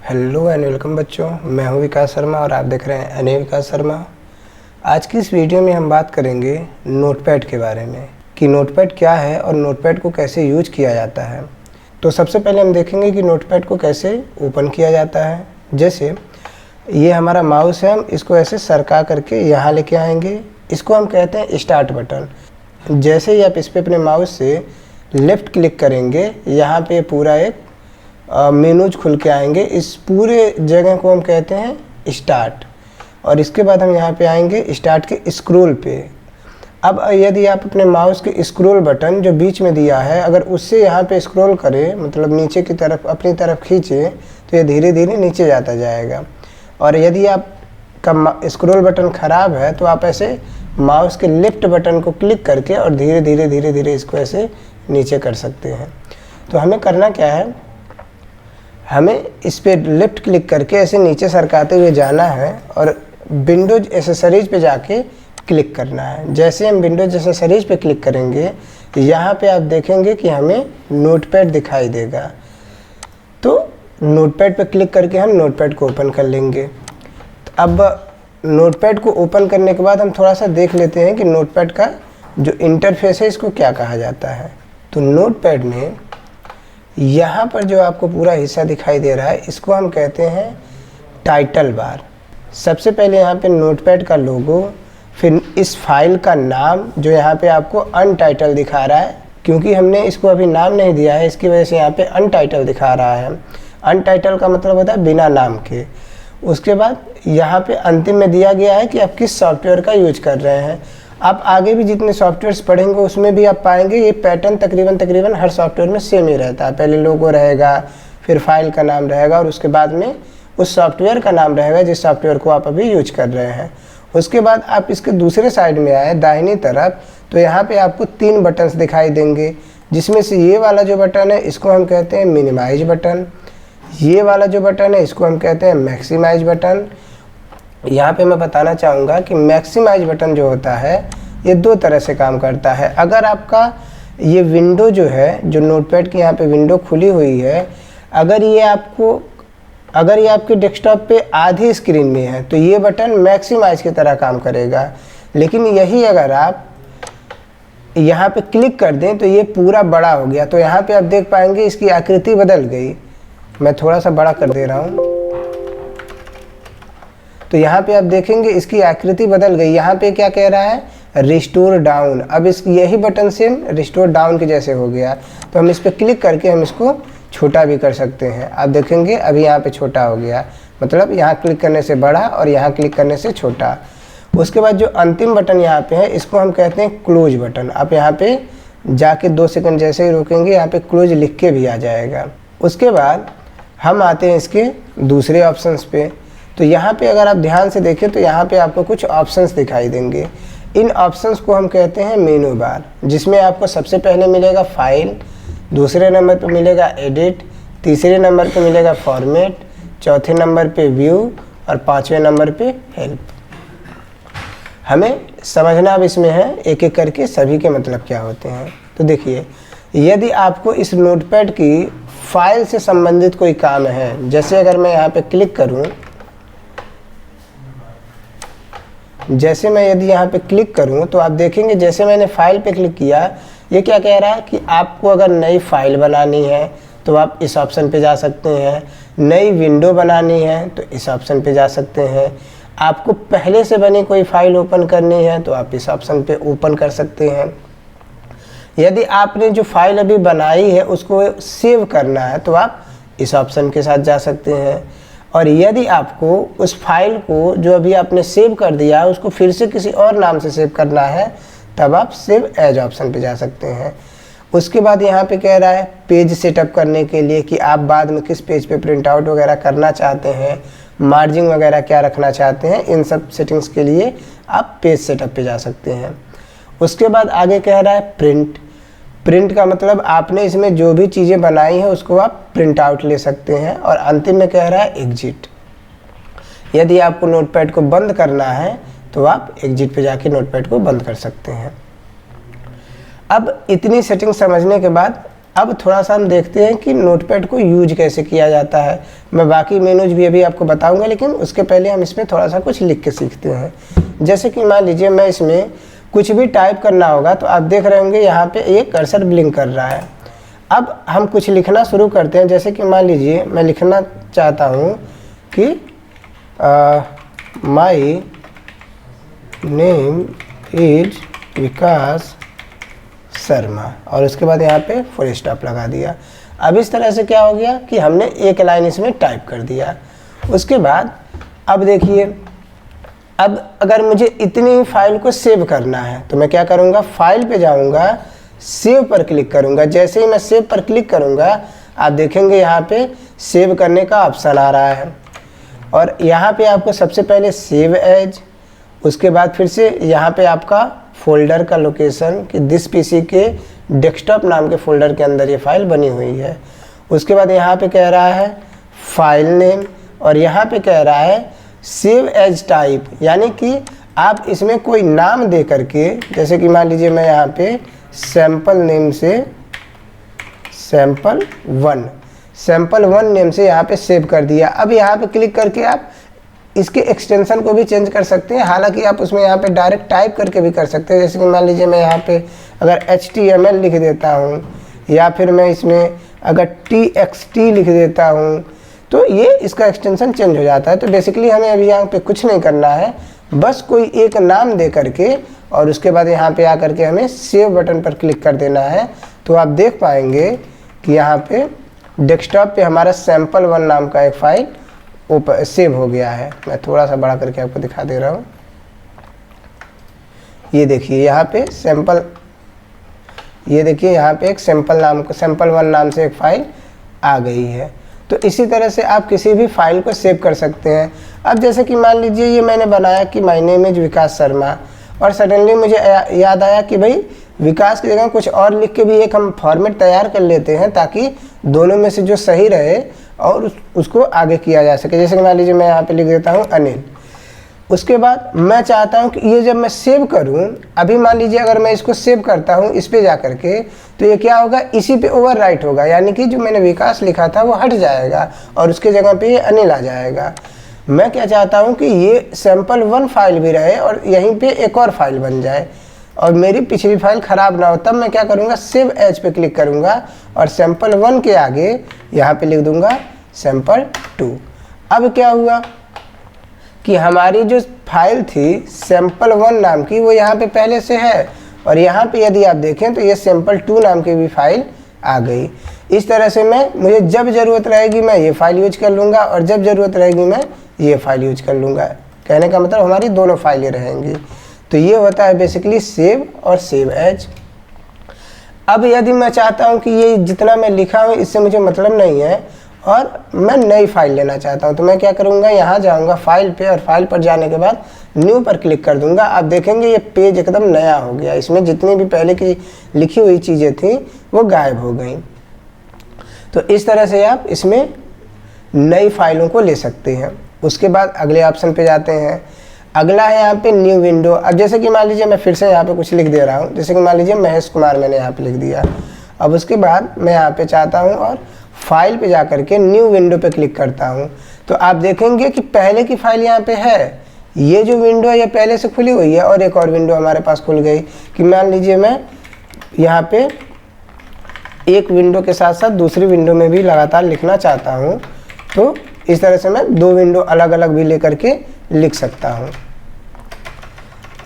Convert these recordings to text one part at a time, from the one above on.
Hello and welcome बच्चों, मैं हूं विकास शर्मा और आप देख रहे हैं एनए विकास शर्मा। आज की इस वीडियो में हम बात करेंगे नोटपैड के बारे में कि नोटपैड क्या है और नोटपैड को कैसे यूज किया जाता है। तो सबसे पहले हम देखेंगे कि नोटपैड को कैसे ओपन किया जाता है। जैसे ये हमारा माउस है, हम इसको ऐसे सरका करके यहाँ लेके आएंगे, इसको हम कहते हैं स्टार्ट बटन। जैसे ही आप इस पर अपने माउस से लेफ़्ट क्लिक करेंगे, यहाँ पे पूरा एक मेनूज खुल के आएंगे। इस पूरे जगह को हम कहते हैं स्टार्ट। और इसके बाद हम यहाँ पे आएंगे स्टार्ट के स्क्रॉल पे। अब यदि आप अपने माउस के स्क्रॉल बटन जो बीच में दिया है, अगर उससे यहाँ पे स्क्रॉल करें, मतलब नीचे की तरफ अपनी तरफ खींचे, तो ये धीरे धीरे नीचे जाता जाएगा। और यदि आपका स्क्रॉल बटन ख़राब है तो आप ऐसे माउस के लेफ्ट बटन को क्लिक करके और धीरे धीरे इसको ऐसे नीचे कर सकते हैं। तो हमें करना क्या है, हमें इस पर लेफ़्ट क्लिक करके ऐसे नीचे सरकाते हुए जाना है और विंडोज एसेसरीज पे जाके क्लिक करना है। जैसे हम विंडोज एसेसरीज पे क्लिक करेंगे, यहाँ पे आप देखेंगे कि हमें नोटपैड दिखाई देगा। तो नोटपैड पे क्लिक करके हम नोटपैड को ओपन कर लेंगे। तो अब नोटपैड को ओपन करने के बाद हम थोड़ा सा देख लेते हैं कि नोटपैड का जो इंटरफेस है इसको क्या कहा जाता है। तो नोटपैड में यहाँ पर जो आपको पूरा हिस्सा दिखाई दे रहा है, इसको हम कहते हैं टाइटल बार। सबसे पहले यहाँ पे नोटपैड का लोगो, फिर इस फाइल का नाम जो यहाँ पे आपको अनटाइटल दिखा रहा है, क्योंकि हमने इसको अभी नाम नहीं दिया है, इसकी वजह से यहाँ पे अनटाइटल दिखा रहा है। अनटाइटल का मतलब होता है बिना नाम के। उसके बाद यहाँ पे अंतिम में दिया गया है कि आप किस सॉफ्टवेयर का यूज कर रहे हैं। आप आगे भी जितने सॉफ्टवेयर्स पढ़ेंगे उसमें भी आप पाएंगे ये पैटर्न तकरीबन हर सॉफ्टवेयर में सेम ही रहता है। पहले लोगो रहेगा, फिर फाइल का नाम रहेगा और उसके बाद में उस सॉफ्टवेयर का नाम रहेगा जिस सॉफ्टवेयर को आप अभी यूज कर रहे हैं। उसके बाद आप इसके दूसरे साइड में आए दाहिनी तरफ, तो यहाँ पे आपको 3 बटन्स दिखाई देंगे, जिसमें से ये वाला जो बटन है इसको हम कहते हैं मिनिमाइज बटन। ये वाला जो बटन है इसको हम कहते हैं मैक्सिमाइज बटन। यहाँ पे मैं बताना चाहूँगा कि मैक्सिमाइज बटन जो होता है ये 2 तरह से काम करता है। अगर आपका ये विंडो जो है, जो नोटपैड की यहाँ पे विंडो खुली हुई है, अगर ये आपके डेस्कटॉप पे आधी स्क्रीन में है तो ये बटन मैक्सिमाइज की तरह काम करेगा। लेकिन यही अगर आप यहाँ पे क्लिक कर दें तो ये पूरा बड़ा हो गया। तो यहाँ पे आप देख पाएंगे इसकी आकृति बदल गई। मैं थोड़ा सा बड़ा कर दे रहा हूँ, तो यहाँ पे आप देखेंगे इसकी आकृति बदल गई। यहाँ पे क्या कह रहा है, रिस्टोर डाउन। अब यही बटन से रिस्टोर डाउन के जैसे हो गया। तो हम इस पर क्लिक करके हम इसको छोटा भी कर सकते हैं। आप देखेंगे अभी यहाँ पे छोटा हो गया, मतलब यहाँ क्लिक करने से बड़ा और यहाँ क्लिक करने से छोटा। उसके बाद जो अंतिम बटन यहाँ पे है इसको हम कहते हैं क्लोज बटन। आप यहाँ पे जाके 2 सेकंड जैसे ही रोकेंगे, यहाँ पे क्लोज लिख के भी आ जाएगा। उसके बाद हम आते हैं इसके दूसरे ऑप्शंस पे। तो यहाँ पे अगर आप ध्यान से देखें तो यहाँ पे आपको कुछ ऑप्शंस दिखाई देंगे। इन ऑप्शंस को हम कहते हैं मेनू बार, जिसमें आपको सबसे पहले मिलेगा फाइल, दूसरे नंबर पे मिलेगा एडिट, तीसरे नंबर पे मिलेगा फॉर्मेट, चौथे नंबर पे व्यू और 5वें नंबर पे हेल्प। हमें समझना अब इसमें है एक एक करके सभी के मतलब क्या होते हैं। तो देखिए, यदि आपको इस नोटपैड की फाइल से संबंधित कोई काम है, जैसे अगर मैं यहाँ पे क्लिक करूँ, यदि यहाँ पे क्लिक करूँ तो आप देखेंगे जैसे मैंने फाइल पे क्लिक किया, ये क्या कह रहा है कि आपको अगर नई फाइल बनानी है तो आप इस ऑप्शन पे जा सकते हैं, नई विंडो बनानी है तो इस ऑप्शन पे जा सकते हैं, आपको पहले से बनी कोई फाइल ओपन करनी है तो आप इस ऑप्शन पे ओपन कर सकते हैं। यदि आपने जो फाइल अभी बनाई है उसको सेव करना है तो आप इस ऑप्शन के साथ जा सकते हैं। और यदि आपको उस फाइल को जो अभी आपने सेव कर दिया है उसको फिर से किसी और नाम से सेव करना है, तब आप सेव एज ऑप्शन पे जा सकते हैं। उसके बाद यहाँ पे कह रहा है पेज सेटअप करने के लिए कि आप बाद में किस पेज पे प्रिंट आउट वगैरह करना चाहते हैं, मार्जिन वगैरह क्या रखना चाहते हैं, इन सब सेटिंग्स के लिए आप पेज सेटअप पे जा सकते हैं। उसके बाद आगे कह रहा है प्रिंट का मतलब आपने इसमें जो भी चीज़ें बनाई हैं उसको आप प्रिंट आउट ले सकते हैं। और अंतिम में कह रहा है एग्जिट। यदि आपको नोटपैड को बंद करना है तो आप एग्जिट पे जाके नोटपैड को बंद कर सकते हैं। अब इतनी सेटिंग समझने के बाद अब थोड़ा सा हम देखते हैं कि नोटपैड को यूज कैसे किया जाता है। मैं बाकी मेनूज भी अभी आपको बताऊंगा, लेकिन उसके पहले हम इसमें थोड़ा सा कुछ लिख के सीखते हैं। जैसे कि मान लीजिए मैं इसमें कुछ भी टाइप करना होगा तो आप देख रहे होंगे यहाँ पे एक कर्सर ब्लिंक कर रहा है। अब हम कुछ लिखना शुरू करते हैं। जैसे कि मान लीजिए मैं लिखना चाहता हूँ कि माई नेम इज विकास शर्मा, और उसके बाद यहाँ पे फुल स्टॉप लगा दिया। अब इस तरह से क्या हो गया कि हमने एक लाइन इसमें टाइप कर दिया। उसके बाद अब देखिए, अब अगर मुझे इतनी ही फाइल को सेव करना है तो मैं क्या करूँगा, फाइल पे जाऊँगा, सेव पर क्लिक करूँगा। जैसे ही मैं सेव पर क्लिक करूँगा आप देखेंगे यहाँ पे सेव करने का ऑप्शन आ रहा है, और यहाँ पे आपको सबसे पहले सेव एज, उसके बाद फिर से यहाँ पे आपका फोल्डर का लोकेशन कि दिस पीसी के डेस्कटॉप नाम के फोल्डर के अंदर ये फाइल बनी हुई है। उसके बाद यहाँ पे कह रहा है फाइल नेम, और यहाँ पे कह रहा है सेव एज टाइप, यानी कि आप इसमें कोई नाम दे करके, जैसे कि मान लीजिए मैं यहाँ पे सैम्पल नेम से सैम्पल वन नेम से यहाँ पे सेव कर दिया। अब यहाँ पे क्लिक करके आप इसके एक्सटेंशन को भी चेंज कर सकते हैं। हालांकि आप उसमें यहाँ पे डायरेक्ट टाइप करके भी कर सकते हैं। जैसे कि मान लीजिए मैं यहाँ पे अगर HTML लिख देता हूँ, या फिर मैं इसमें अगर TXT लिख देता हूँ, तो ये इसका एक्सटेंशन चेंज हो जाता है। तो बेसिकली हमें अभी यहाँ पे कुछ नहीं करना है, बस कोई एक नाम दे करके और उसके बाद यहाँ पे आकर के हमें सेव बटन पर क्लिक कर देना है। तो आप देख पाएंगे कि यहाँ पे डेस्कटॉप पे हमारा सैम्पल1 नाम का एक फाइल ऊपर सेव हो गया है। मैं थोड़ा सा बड़ा करके आपको दिखा दे रहा हूँ। ये देखिए यहाँ पे सैम्पल, ये देखिए यहाँ पे एक सैम्पल1 नाम से एक फाइल आ गई है। तो इसी तरह से आप किसी भी फाइल को सेव कर सकते हैं। अब जैसे कि मान लीजिए ये मैंने बनाया कि माय नेम इज विकास शर्मा, और सडनली मुझे याद आया कि भाई विकास की जगह कुछ और लिख के भी एक हम फॉर्मेट तैयार कर लेते हैं, ताकि दोनों में से जो सही रहे और उसको आगे किया जा सके। जैसे कि मान लीजिए मैं यहाँ पे लिख देता हूँ अनिल। उसके बाद मैं चाहता हूँ कि ये जब मैं सेव करूँ, अभी मान लीजिए अगर मैं इसको सेव करता हूँ इस पे जा करके, तो ये क्या होगा, इसी पे ओवरराइट होगा, यानी कि जो मैंने विकास लिखा था वो हट जाएगा और उसके जगह पे ये अनिल आ जाएगा। मैं क्या चाहता हूँ कि ये सैम्पल1 फाइल भी रहे और यहीं पे एक और फाइल बन जाए और मेरी पिछली फाइल ख़राब ना हो। तब मैं क्या करूँगा, सेव एज पे क्लिक करूँगा और सैम्पल1 के आगे यहाँ पे लिख दूँगा सैम्पल2। अब क्या हुआ कि हमारी जो फाइल थी सैम्पल1 नाम की वो यहाँ पे पहले से है, और यहाँ पे यदि आप देखें तो ये सैम्पल2 नाम की भी फाइल आ गई। इस तरह से मुझे जब ज़रूरत रहेगी मैं ये फाइल यूज कर लूँगा और जब ज़रूरत रहेगी मैं ये फाइल यूज कर लूँगा। कहने का मतलब हमारी दोनों फाइलें रहेंगी। तो ये होता है बेसिकली सेव और सेव एज। अब यदि मैं चाहता हूँ कि ये जितना मैं लिखा हूँ इससे मुझे मतलब नहीं है और मैं नई फाइल लेना चाहता हूँ, तो मैं क्या करूँगा, यहाँ जाऊँगा फाइल पे और फाइल पर जाने के बाद न्यू पर क्लिक कर दूँगा। आप देखेंगे ये पेज एकदम नया हो गया, इसमें जितनी भी पहले की लिखी हुई चीज़ें थी वो गायब हो गई। तो इस तरह से आप इसमें नई फाइलों को ले सकते हैं। उसके बाद अगले ऑप्शन पे जाते हैं। अगला है यहाँ पे न्यू विंडो। अब जैसे कि मान लीजिए मैं फिर से यहाँ पे कुछ लिख दे रहा हूँ, जैसे कि मान लीजिए महेश कुमार मैंने यहाँ पे लिख दिया। अब उसके बाद मैं यहाँ पे चाहता हूँ और फाइल पे जा करके न्यू विंडो पे क्लिक करता हूँ, तो आप देखेंगे कि पहले की फाइल यहाँ पे है। ये जो विंडो है ये पहले से खुली हुई है और एक और विंडो हमारे पास खुल गई कि मान लीजिए मैं यहाँ पे एक विंडो के साथ साथ दूसरी विंडो में भी लगातार लिखना चाहता हूँ, तो इस तरह से मैं दो विंडो अलग अलग भी लेकर के लिख सकता हूँ।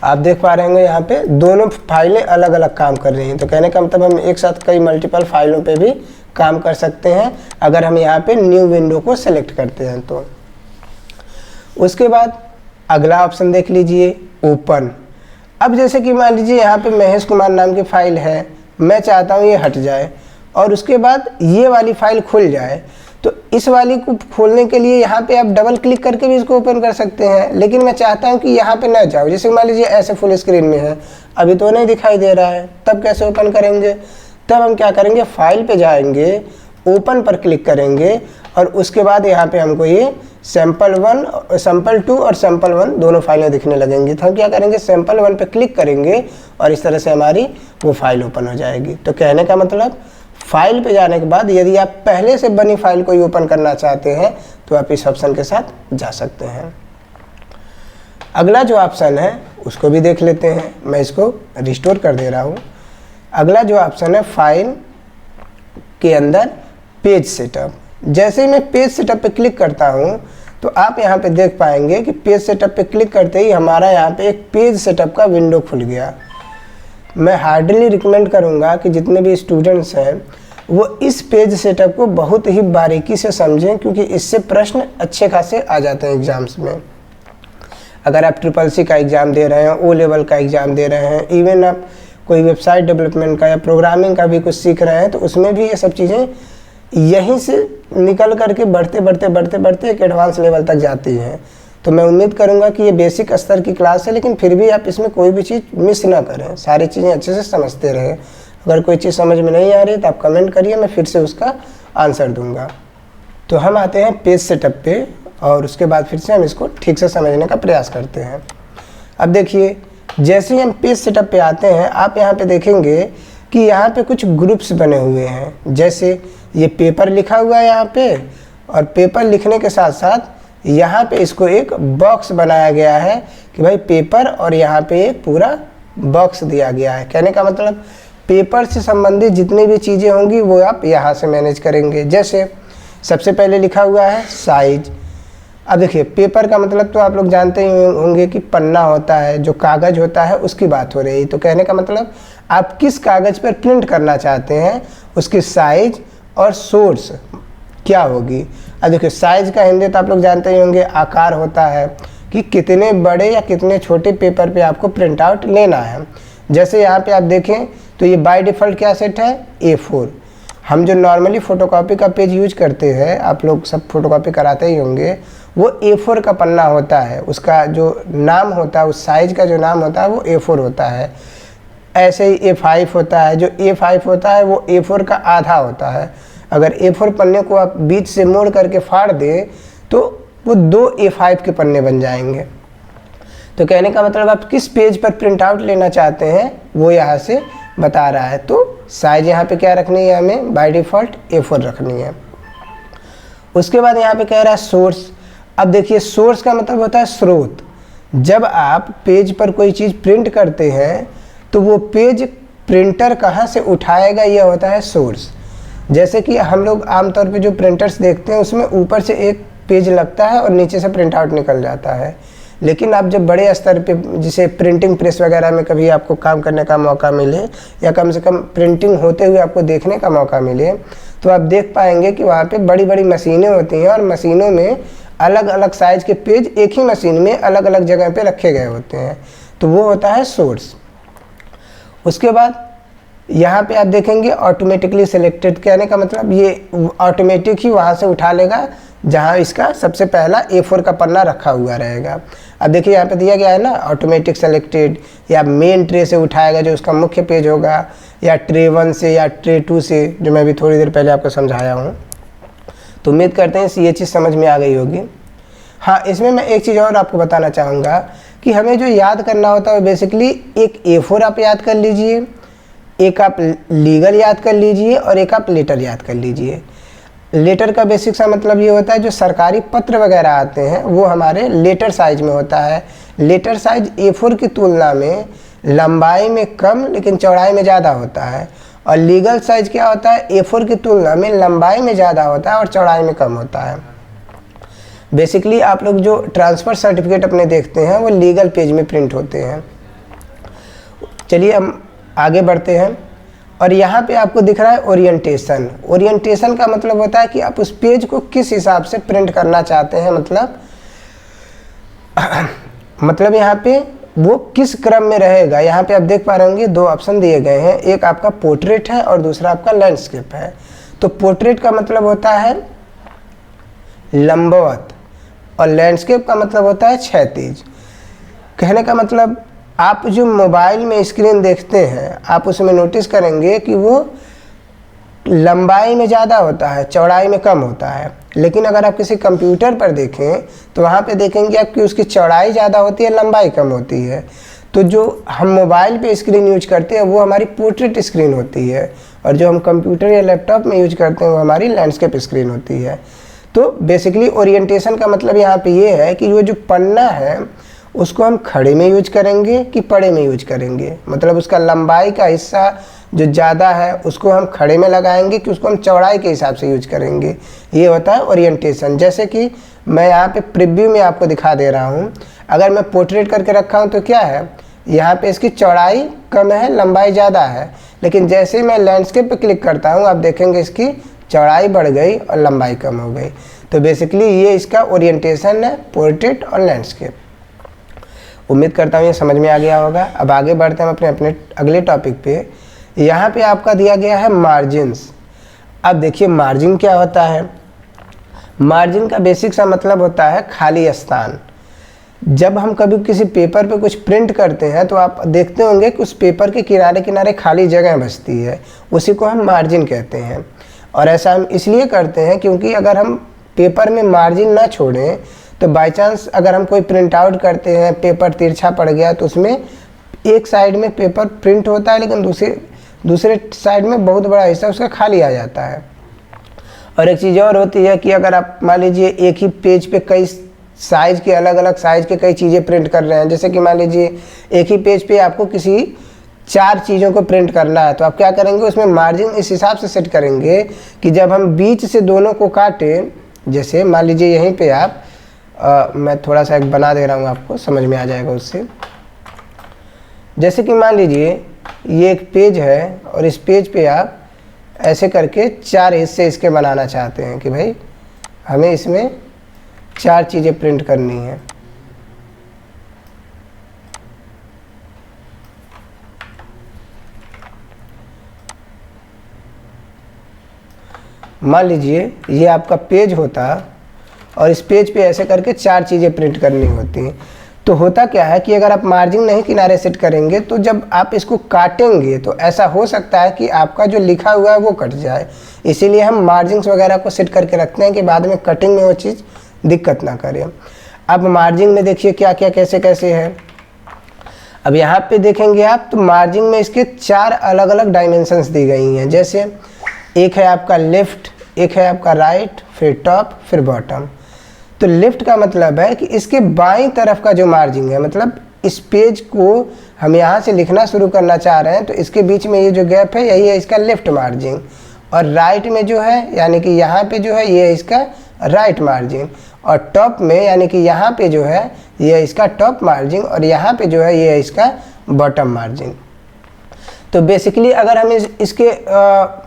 आप देख पा रहे होंगे यहाँ पे दोनों फाइलें अलग अलग काम कर रही हैं। तो कहने का मतलब हम एक साथ कई मल्टीपल फाइलों पे भी काम कर सकते हैं अगर हम यहाँ पे न्यू विंडो को सेलेक्ट करते हैं। तो उसके बाद अगला ऑप्शन देख लीजिए, ओपन। अब जैसे कि मान लीजिए यहाँ पे महेश कुमार नाम की फाइल है, मैं चाहता हूँ ये हट जाए और उसके बाद ये वाली फाइल खुल जाए। तो इस वाली को खोलने के लिए यहाँ पे आप डबल क्लिक करके भी इसको ओपन कर सकते हैं, लेकिन मैं चाहता हूँ कि यहाँ पे ना जाओ। जैसे मान लीजिए ऐसे फुल स्क्रीन में है, अभी तो नहीं दिखाई दे रहा है, तब कैसे ओपन करेंगे? तब हम क्या करेंगे, फाइल पे जाएंगे, ओपन पर क्लिक करेंगे और उसके बाद यहाँ पे हमको ये सैम्पल2 और सैम्पल1 दोनों फाइलें दिखने लगेंगी। तो हम क्या करेंगे, सैम्पल1 पे क्लिक करेंगे और इस तरह से हमारी वो फाइल ओपन हो जाएगी। तो कहने का मतलब फाइल पे जाने के बाद यदि आप पहले से बनी फाइल को ओपन करना चाहते हैं तो आप इस ऑप्शन के साथ जा सकते हैं। अगला जो ऑप्शन है उसको भी देख लेते हैं। मैं इसको रिस्टोर कर दे रहा हूँ। अगला जो ऑप्शन है फाइल के अंदर पेज सेटअप। जैसे ही मैं पेज सेटअप पे क्लिक करता हूँ तो आप यहाँ पे देख पाएंगे कि पेज सेटअप पे क्लिक करते ही हमारा यहाँ पे एक पेज सेटअप का विंडो खुल गया। मैं हार्डली रिकमेंड करूँगा कि जितने भी स्टूडेंट्स हैं वो इस पेज सेटअप को बहुत ही बारीकी से समझें, क्योंकि इससे प्रश्न अच्छे खासे आ जाते हैं एग्ज़ाम्स में। अगर आप SSC का एग्ज़ाम दे रहे हैं, O लेवल का एग्ज़ाम दे रहे हैं, इवन आप कोई वेबसाइट डेवलपमेंट का या प्रोग्रामिंग का भी कुछ सीख रहे हैं, तो उसमें भी ये सब चीज़ें यहीं से निकल करके बढ़ते एक एडवांस लेवल तक जाती हैं। तो मैं उम्मीद करूंगा कि ये बेसिक स्तर की क्लास है, लेकिन फिर भी आप इसमें कोई भी चीज़ मिस ना करें, सारी चीज़ें अच्छे से समझते रहें। अगर कोई चीज़ समझ में नहीं आ रही तो आप कमेंट करिए, मैं फिर से उसका आंसर दूंगा। तो हम आते हैं पेज सेटअप पे और उसके बाद फिर से हम इसको ठीक से समझने का प्रयास करते हैं। अब देखिए, जैसे ही हम पेज सेटअप पे आते हैं आप यहाँ पे देखेंगे कि यहाँ पे कुछ ग्रुप्स बने हुए हैं। जैसे ये पेपर लिखा हुआ है यहाँ पे, और पेपर लिखने के साथ साथ यहाँ पे इसको एक बॉक्स बनाया गया है कि भाई पेपर, और यहाँ पे एक पूरा बॉक्स दिया गया है। कहने का मतलब पेपर से संबंधित जितनी भी चीज़ें होंगी वो आप यहाँ से मैनेज करेंगे। जैसे सबसे पहले लिखा हुआ है साइज। अब देखिए, पेपर का मतलब तो आप लोग जानते ही होंगे कि पन्ना होता है, जो कागज़ होता है उसकी बात हो रही है। तो कहने का मतलब आप किस कागज़ पर प्रिंट करना चाहते हैं उसकी साइज और सोर्स क्या होगी। अब देखिए, साइज का हिंदी तो आप लोग जानते ही होंगे, आकार होता है कि कितने बड़े या कितने छोटे पेपर पे आपको प्रिंट आउट लेना है। जैसे यहाँ पे आप देखें तो ये बाय डिफ़ॉल्ट क्या सेट है, A4। हम जो नॉर्मली फ़ोटोकॉपी का पेज यूज करते हैं, आप लोग सब फोटोकॉपी कराते ही होंगे, वो A4 का पन्ना होता है। उसका जो नाम होता है, उस साइज़ का जो नाम होता है वो A4 होता है। ऐसे ही A5 होता है। जो A5 होता है वो A4 का आधा होता है। अगर A4 पन्ने को आप बीच से मोड़ करके फाड़ दें तो वो 2 A5 के पन्ने बन जाएंगे। तो कहने का मतलब आप किस पेज पर प्रिंट आउट लेना चाहते हैं वो यहाँ से बता रहा है। तो साइज यहाँ पे क्या रखनी है, हमें बाय डिफ़ॉल्ट A4 रखनी है। उसके बाद यहाँ पे कह रहा है सोर्स। अब देखिए, सोर्स का मतलब होता है स्रोत। जब आप पेज पर कोई चीज़ प्रिंट करते हैं तो वो पेज प्रिंटर कहाँ से उठाएगा, यह होता है सोर्स। जैसे कि हम लोग आमतौर पे जो प्रिंटर्स देखते हैं उसमें ऊपर से एक पेज लगता है और नीचे से प्रिंट आउट निकल जाता है। लेकिन आप जब बड़े स्तर पे, जिसे प्रिंटिंग प्रेस वगैरह में कभी आपको काम करने का मौका मिले या कम से कम प्रिंटिंग होते हुए आपको देखने का मौका मिले, तो आप देख पाएंगे कि वहाँ पे बड़ी बड़ी मशीनें होती हैं और मशीनों में अलग अलग साइज़ के पेज एक ही मशीन में अलग अलग जगह पे रखे गए होते हैं। तो वो होता है सोर्स। उसके बाद यहाँ पे आप देखेंगे ऑटोमेटिकली सिलेक्टेड। कहने का मतलब ये ऑटोमेटिक ही वहाँ से उठा लेगा जहाँ इसका सबसे पहला A4 का पन्ना रखा हुआ रहेगा। अब देखिए, यहाँ पे दिया गया है ना ऑटोमेटिक सेलेक्टेड, या मेन ट्रे से उठाएगा जो उसका मुख्य पेज होगा, या ट्रे 1 से या ट्रे 2 से, जो मैं भी थोड़ी देर पहले आपको समझाया हूँ। तो उम्मीद करते हैं ये चीज़ समझ में आ गई होगी। हाँ, इसमें मैं एक चीज़ और आपको बताना चाहूँगा कि हमें जो याद करना होता है बेसिकली एक A4 आप याद कर लीजिए, एक आप लीगल याद कर लीजिए और एक आप लेटर याद कर लीजिए। लेटर का बेसिक सा मतलब ये होता है जो सरकारी पत्र वगैरह आते हैं वो हमारे लेटर साइज में होता है। लेटर साइज A4 की तुलना में लंबाई में कम लेकिन चौड़ाई में ज़्यादा होता है, और लीगल साइज क्या होता है, A4 की तुलना में लंबाई में ज़्यादा होता है और चौड़ाई में कम होता है। बेसिकली आप लोग जो ट्रांसफ़र सर्टिफिकेट अपने देखते हैं वो लीगल पेज में प्रिंट होते हैं। चलिए हम आगे बढ़ते हैं, और यहाँ पे आपको दिख रहा है ओरिएंटेशन। ओरिएंटेशन का मतलब होता है कि आप उस पेज को किस हिसाब से प्रिंट करना चाहते हैं, मतलब यहाँ पे वो किस क्रम में रहेगा। यहाँ पे आप देख पा रहे होंगे 2 ऑप्शन दिए गए हैं, एक आपका पोर्ट्रेट है और दूसरा आपका लैंडस्केप है। तो पोर्ट्रेट का मतलब होता है लंबवत और लैंडस्केप का मतलब होता है क्षैतिज। कहने का मतलब आप जो मोबाइल में स्क्रीन देखते हैं आप उसमें नोटिस करेंगे कि वो लंबाई में ज़्यादा होता है, चौड़ाई में कम होता है। लेकिन अगर आप किसी कंप्यूटर पर देखें तो वहाँ पे देखेंगे आप कि उसकी चौड़ाई ज़्यादा होती है, लंबाई कम होती है। तो जो हम मोबाइल पे स्क्रीन यूज करते हैं वो हमारी पोर्ट्रेट स्क्रीन होती है, और जो हम कंप्यूटर या लैपटॉप में यूज करते हैं वो हमारी लैंडस्केप स्क्रीन होती है। तो बेसिकली ओरिएंटेशन का मतलब यहाँ पे ये है कि वो जो पन्ना है उसको हम खड़े में यूज करेंगे कि पड़े में यूज करेंगे, मतलब उसका लंबाई का हिस्सा जो ज़्यादा है उसको हम खड़े में लगाएंगे कि उसको हम चौड़ाई के हिसाब से यूज करेंगे। ये होता है ओरिएंटेशन। जैसे कि मैं यहाँ पे प्रीव्यू में आपको दिखा दे रहा हूँ, अगर मैं पोर्ट्रेट करके रखा हूँ तो क्या है, यहाँ पे इसकी चौड़ाई कम है, लंबाई ज़्यादा है, लेकिन जैसे ही मैं लैंडस्केप पे क्लिक करता हूँ आप देखेंगे इसकी चौड़ाई बढ़ गई और लंबाई कम हो गई। तो बेसिकली ये इसका ओरिएंटेशन है, पोर्ट्रेट और लैंडस्केप। उम्मीद करता हूँ ये समझ में आ गया होगा। अब आगे बढ़ते हैं अपने अगले टॉपिक पे। यहाँ पे आपका दिया गया है मार्जिन्स। अब देखिए मार्जिन क्या होता है। मार्जिन का बेसिक सा मतलब होता है खाली स्थान। जब हम कभी किसी पेपर पे कुछ प्रिंट करते हैं तो आप देखते होंगे कि उस पेपर के किनारे किनारे खाली जगह बचती है, उसी को हम मार्जिन कहते हैं। और ऐसा हम इसलिए करते हैं क्योंकि अगर हम पेपर में मार्जिन ना छोड़ें तो बाय चांस अगर हम कोई प्रिंट आउट करते हैं, पेपर तिरछा पड़ गया तो उसमें एक साइड में पेपर प्रिंट होता है लेकिन दूसरे साइड में बहुत बड़ा हिस्सा उसका खाली आ जाता है। और एक चीज़ और होती है कि अगर आप मान लीजिए एक ही पेज पे कई साइज़ के अलग अलग साइज़ के कई चीज़ें प्रिंट कर रहे हैं, जैसे कि मान लीजिए एक ही पेज पे आपको किसी 4 चीज़ों को प्रिंट करना है, तो आप क्या करेंगे उसमें मार्जिन इस हिसाब से सेट करेंगे कि जब हम बीच से दोनों को काटें, जैसे मान लीजिए यहीं पे आप मैं थोड़ा सा एक बना दे रहा हूँ, आपको समझ में आ जाएगा उससे। जैसे कि मान लीजिए ये एक पेज है और इस पेज पे आप ऐसे करके 4 हिस्से इसके बनाना चाहते हैं कि भाई हमें इसमें 4 चीज़ें प्रिंट करनी है। मान लीजिए ये आपका पेज होता और इस पेज पे ऐसे करके 4 चीज़ें प्रिंट करनी होती हैं। तो होता क्या है कि अगर आप मार्जिन नहीं किनारे सेट करेंगे तो जब आप इसको काटेंगे तो ऐसा हो सकता है कि आपका जो लिखा हुआ है वो कट जाए। इसीलिए हम मार्जिन्स वगैरह को सेट करके रखते हैं कि बाद में कटिंग में वो चीज़ दिक्कत ना करे। अब मार्जिन में देखिए क्या क्या कैसे कैसे है। अब यहाँ पे देखेंगे आप तो मार्जिन में इसके 4 अलग अलग डायमेंशंस दी गई हैं। जैसे एक है आपका लेफ़्ट, एक है आपका राइट, फिर टॉप, फिर बॉटम। तो लेफ़्ट का मतलब है कि इसके बाईं तरफ का जो मार्जिन है, मतलब इस पेज को हम यहाँ से लिखना शुरू करना चाह रहे हैं तो इसके बीच में ये जो गैप है यही है इसका लेफ़्ट मार्जिन। और राइट में जो है यानी कि यहाँ पे जो है ये है इसका राइट मार्जिन। और टॉप में यानी कि यहाँ पे जो है ये है इसका टॉप मार्जिन, और यहाँ पे जो है ये है इसका बॉटम मार्जिन। तो बेसिकली अगर हम इसके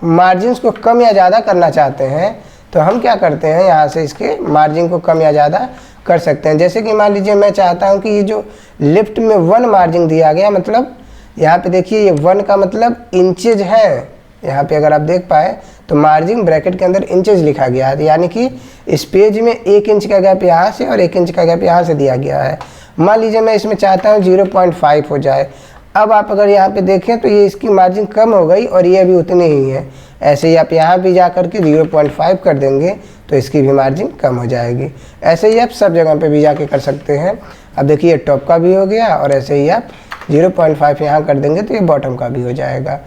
मार्जिन्स को कम या ज़्यादा करना चाहते हैं तो हम क्या करते हैं, यहाँ से इसके मार्जिन को कम या ज़्यादा कर सकते हैं। जैसे कि मान लीजिए मैं चाहता हूँ कि ये जो लेफ्ट में 1 मार्जिन दिया गया, मतलब यहाँ पे देखिए ये 1 का मतलब इंचेज है। यहाँ पे अगर आप देख पाए तो मार्जिन ब्रैकेट के अंदर इंचेज लिखा गया है, यानी कि इस पेज में 1 इंच का गैप यहाँ से और 1 इंच का गैप यहाँ से दिया गया है। मान लीजिए मैं इसमें चाहता हूँ 0.5 हो जाए। अब आप अगर यहाँ पे देखें तो ये इसकी मार्जिन कम हो गई और ये अभी उतनी ही है। ऐसे ही आप यहाँ भी जा कर के 0.5 कर देंगे तो इसकी भी मार्जिन कम हो जाएगी। ऐसे ही आप सब जगह पे भी जाके कर सकते हैं। अब देखिए टॉप का भी हो गया और ऐसे ही आप 0.5 यहाँ कर देंगे तो ये बॉटम का भी हो जाएगा।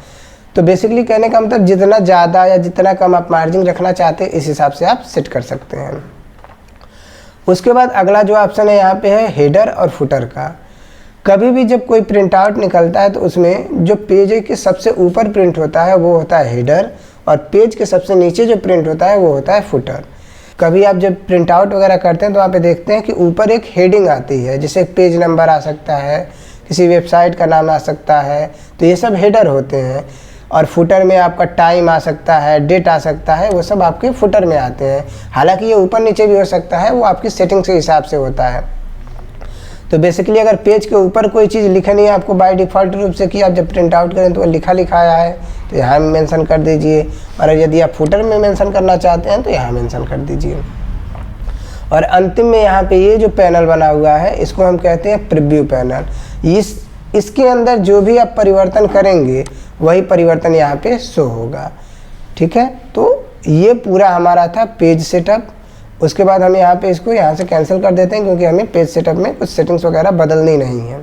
तो बेसिकली कहने का मतलब जितना ज़्यादा या जितना कम आप मार्जिन रखना चाहते हैं इस हिसाब से आप सेट कर सकते हैं। उसके बाद अगला जो ऑप्शन है यहाँ पे है हेडर और फुटर का। कभी भी जब कोई प्रिंट आउट निकलता है तो उसमें जो पेज के सबसे ऊपर प्रिंट होता है वो होता है हेडर, और पेज के सबसे नीचे जो प्रिंट होता है वो होता है फुटर। कभी आप जब प्रिंट आउट वगैरह करते हैं तो वहाँ पे देखते हैं कि ऊपर एक हेडिंग आती है, जैसे पेज नंबर आ सकता है, किसी वेबसाइट का नाम आ सकता है, तो ये सब हेडर होते हैं। और फुटर में आपका टाइम आ सकता है, डेट आ सकता है, वो सब आपके फुटर में आते हैं। हालांकि ये ऊपर नीचे भी हो सकता है, वो आपकी सेटिंग्स के हिसाब से होता है। तो बेसिकली अगर पेज के ऊपर कोई चीज़ लिखनी है आपको बाय डिफ़ॉल्ट रूप से कि आप जब प्रिंट आउट करें तो वो लिखा आया है तो यहाँ मेंशन कर दीजिए, और यदि आप फुटर में मेंशन करना चाहते हैं तो यहाँ मेंशन कर दीजिए। और अंतिम में यहाँ पे ये जो पैनल बना हुआ है इसको हम कहते हैं प्रीव्यू पैनल। इसके अंदर जो भी आप परिवर्तन करेंगे वही परिवर्तन यहाँ पे शो होगा। ठीक है, तो ये पूरा हमारा था पेज सेटअप। उसके बाद हम यहाँ पे इसको यहाँ से कैंसिल कर देते हैं क्योंकि हमें पेज सेटअप में कुछ सेटिंग्स वगैरह बदलनी नहीं है।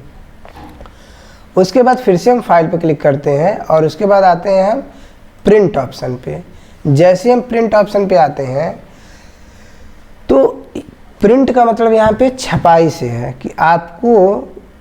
उसके बाद फिर से हम फाइल पे क्लिक करते हैं और उसके बाद आते हैं हम प्रिंट ऑप्शन पे। जैसे हम प्रिंट ऑप्शन पे आते हैं तो प्रिंट का मतलब यहाँ पे छपाई से है कि आपको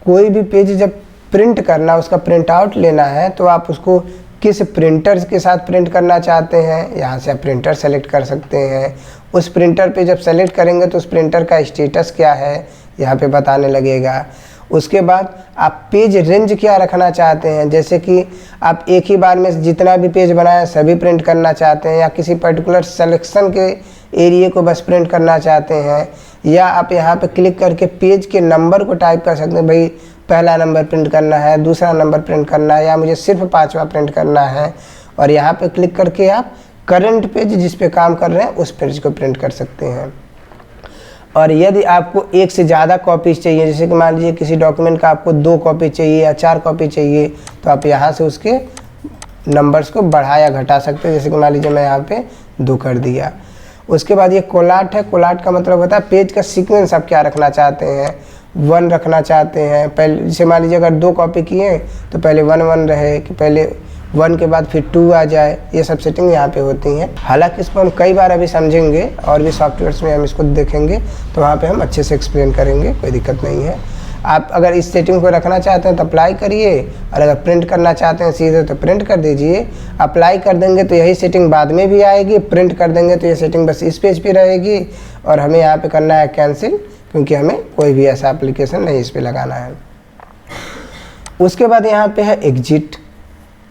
कोई भी पेज जब प्रिंट करना, उसका प्रिंट आउट लेना है तो आप उसको किस प्रिंटर के साथ प्रिंट करना चाहते हैं, यहाँ से आप प्रिंटर सेलेक्ट कर सकते हैं। उस प्रिंटर पे जब सेलेक्ट करेंगे तो उस प्रिंटर का स्टेटस क्या है यहाँ पे बताने लगेगा। उसके बाद आप पेज रेंज क्या रखना चाहते हैं, जैसे कि आप एक ही बार में जितना भी पेज बनाए सभी प्रिंट करना चाहते हैं, या किसी पर्टिकुलर सिलेक्शन के एरिया को बस प्रिंट करना चाहते हैं, या आप यहाँ पे क्लिक करके पेज के नंबर को टाइप कर सकते हैं, भाई पहला नंबर प्रिंट करना है, दूसरा नंबर प्रिंट करना है, या मुझे सिर्फ 5वां प्रिंट करना है। और यहाँ पे क्लिक करके आप करंट पेज जिस पे काम कर रहे हैं उस पेज को प्रिंट कर सकते हैं। और यदि आपको एक से ज़्यादा कॉपीज चाहिए, जैसे कि मान लीजिए किसी डॉक्यूमेंट का आपको 2 कॉपी चाहिए या 4 कॉपी चाहिए, तो आप यहाँ से उसके नंबर्स को बढ़ा या घटा सकते हैं। जैसे कि मान लीजिए मैं यहाँ पे 2 कर दिया। उसके बाद ये कोलाट है। कोलाट का मतलब होता है पेज का सीक्वेंस आप क्या रखना चाहते हैं, 1 रखना चाहते हैं। पहले जैसे मान लीजिए अगर 2 कॉपी किए तो पहले 1 रहे, कि पहले 1 के बाद फिर 2 आ जाए, ये सब सेटिंग यहाँ पे होती हैं। हालांकि इसको हम कई बार अभी समझेंगे और भी सॉफ्टवेयर्स में हम इसको देखेंगे तो वहाँ पे हम अच्छे से एक्सप्लेन करेंगे, कोई दिक्कत नहीं है। आप अगर इस सेटिंग को रखना चाहते हैं तो अप्लाई करिए, और अगर प्रिंट करना चाहते हैं सीधे तो प्रिंट कर दीजिए। अप्लाई कर देंगे तो यही सेटिंग बाद में भी आएगी, प्रिंट कर देंगे तो ये सेटिंग बस इस पेज पे रहेगी, और हमें यहाँ पे करना है कैंसिल, क्योंकि हमें कोई भी ऐसा एप्लीकेशन नहीं इस पर लगाना है। उसके बाद यहाँ पे है एग्जिट।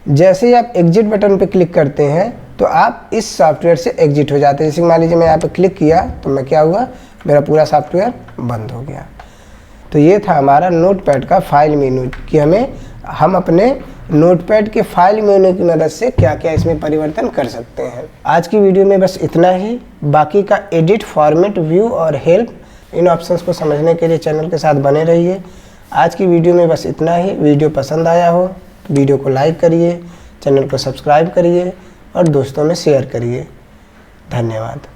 जैसे ही आप एग्जिट बटन पे क्लिक करते हैं तो आप इस सॉफ्टवेयर से एग्जिट हो जाते हैं। जैसे मान लीजिए मैं यहाँ पे क्लिक किया तो मैं क्या हुआ, मेरा पूरा सॉफ्टवेयर बंद हो गया। तो ये था हमारा नोटपैड का फाइल मेनू, कि हम अपने नोटपैड के फाइल मेनू की मदद से क्या क्या इसमें परिवर्तन कर सकते हैं। आज की वीडियो में बस इतना ही। बाकी का एडिट, फॉर्मेट, व्यू और हेल्प, इन ऑप्शंस को समझने के लिए चैनल के साथ बने रहिए। आज की वीडियो में बस इतना ही। वीडियो पसंद आया हो तो वीडियो को लाइक करिए, चैनल को सब्सक्राइब करिए और दोस्तों में शेयर करिए। धन्यवाद।